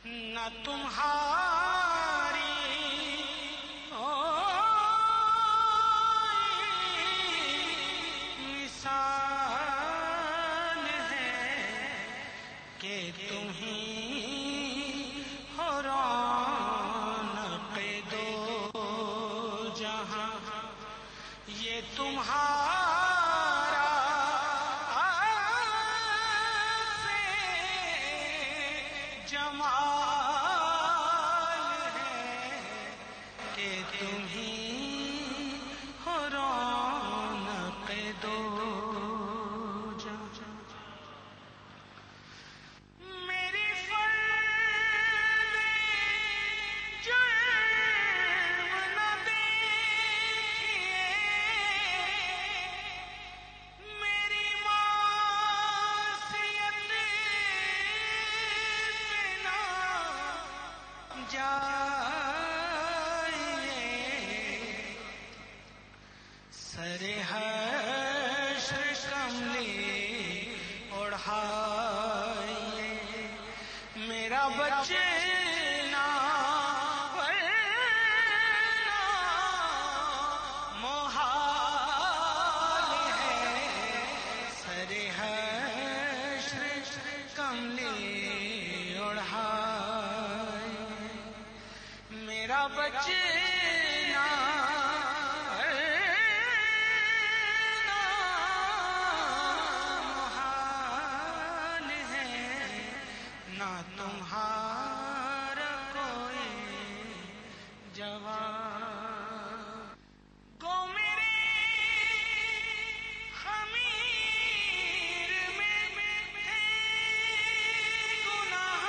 نہ تمہاری مثال ہے کہ تم ہی ہو رونق دو جہاں، یہ تمہارا سے جمال ہے کہ تم ہی ہو رونق دو جہاں۔ میری فرد جرم نہ دیکھیے، میری معصیت پہ نہ جائیے، سر حشر کملی اڑھائیے، میرا بچنا ورنہ محال ہے، سر حشر کملی اڑھائیے، میرا بچنا محال ہے، نہ تمہارا کوئی جواب۔ گو میرے خمیر میں ہے گناہ،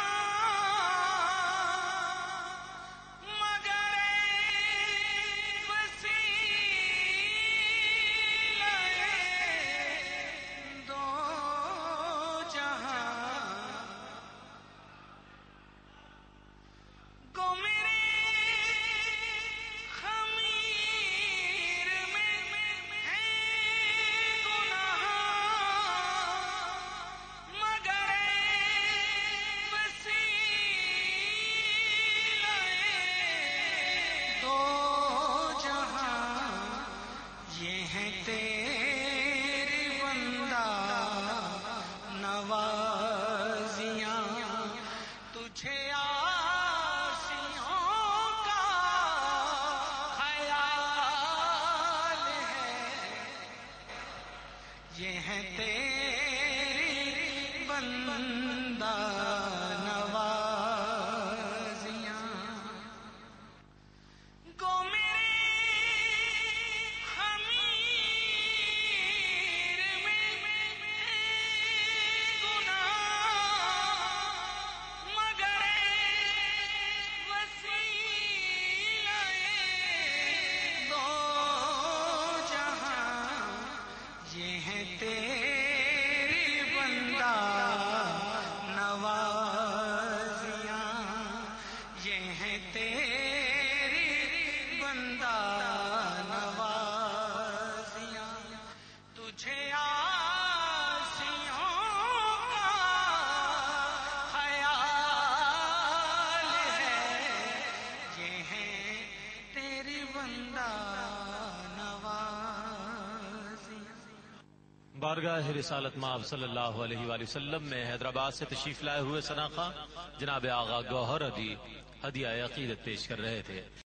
مگر وسیلہ دو جہاں، گو میرے خمیر میں ہے گناہ، مگر وسیلہ دو جہاں، یہ ہیں تیری بندہ نوازیاں، تجھے عاصیوں کا خیال ہے، یہ ہیں تیری بندہ نوازیاں، گو میرے خمیر میں ہے گناہ، مگر وسیلہ دو جہاں، یہ ہیں تیری بندہ نوازیاں، یہ ہیں تیری بندہ نوازیاں، تجھے عاصیوں کا خیال ہے، یہ ہیں تیری بندہ نوازیاں۔ بارگاہ رسالت مآب صلی اللہ علیہ وآلہ وسلم میں حیدرآباد سے تشریف لائے ہوئے ثنا خواں جناب آغا گوہر عدی ہدیہ عقیدت پیش کر رہے تھے۔